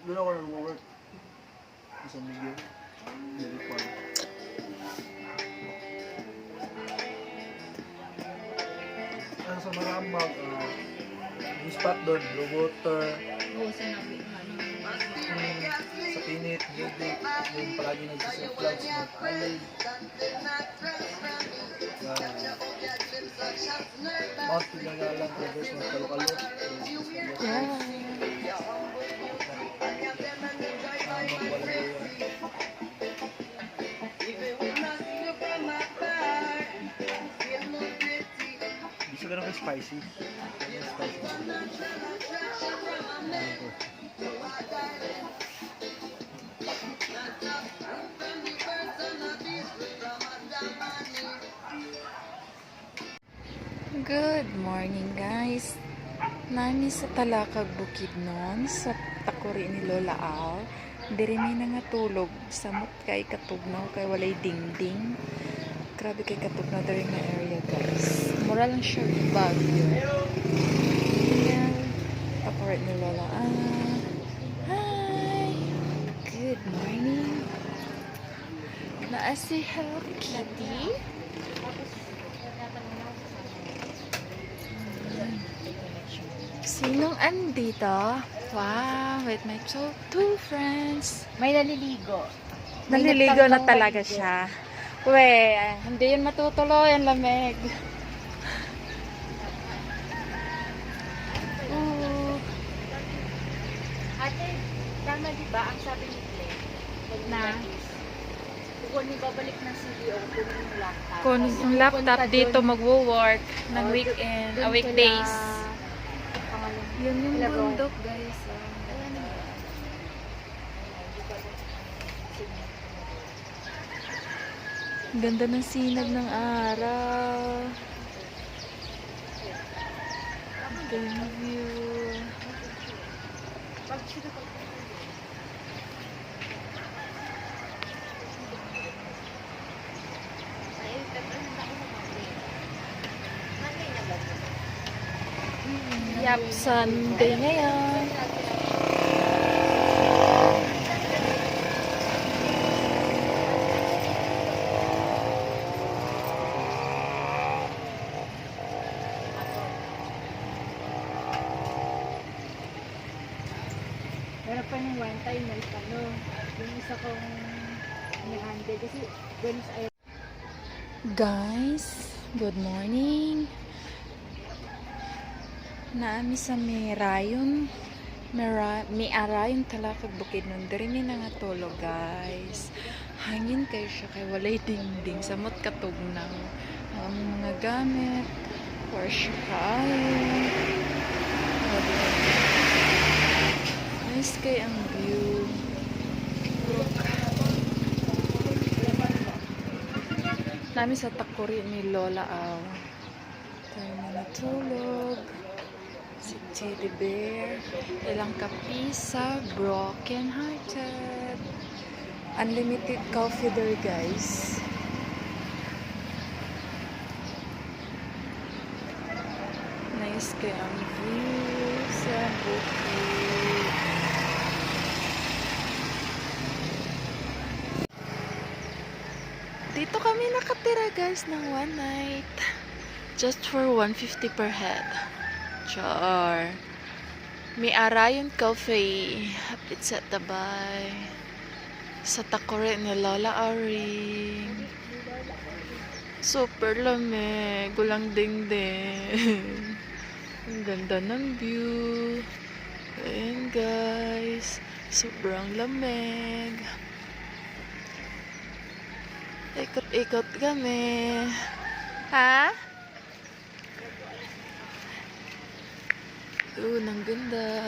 Doon ako nag-work. Sa Miguel. Miguel Park. Sa Marambag, yung spot doon, Blue Water. Sa Pinit, Budik, yung palagi nag-self-vlogs, North Island. Mount Pinagalan, Progress, Magkalokalo. Gusto ka naman spicy. Good morning guys. Nami sa Talakag Bukidnon sa takuri ni Lola Al. Diri mi na nga tulog samot kay katugnaw kay walay dingding. Grabe kay katugnaw diri nga area guys. Mura lang siya bagyo. Ayan. Takuri ni Lola Al. Hi. Good morning. Naa si Hello Kitty. Sinong andito? Wow, with my two friends. May naliligo. Naliligo na talaga siya. We, hindi yun matutuloy ang lamig. Ate, tama di ba ang sabi ni Clay? Na kung babalik ng CDO, kunin yung laptop. Kung yung laptop dito magwo-work ng weekend, weekdays. Yun yung bundok guys. Ganda ng sinag ng araw. Ganda view. Yap, Sunday ngayon. Pero pa nung one time, may yung isa kong ni-handle kasi Buenos Aires. Guys, good morning. Naami sa Mirayon. May arayon Talakag Bukidnon. Diri mi na nga tulog, guys. Hangin kayo siya kay walay dingding. Samot katugnaw. Ang mga gamit. Or siya kaayo. Nice kay ang view. Look. Namin sa takuri ni Lola Aw. Tayo na natulog. Si Teddy Bear. Ilang kapisa. Broken hearted. Unlimited coffee there, guys. Nice kay ang view sa bukid. Dito kami nakatira guys ng one night. Just for 150 per head. Char. May arayon cafe. Hapit sa tabay. Sa takore ni Lola Aring. Super lamig. Gulang dingding. Ang ganda ng view. Ayan guys. Sobrang lamig. Ikot-ikot kami. Ha? Nang ganda.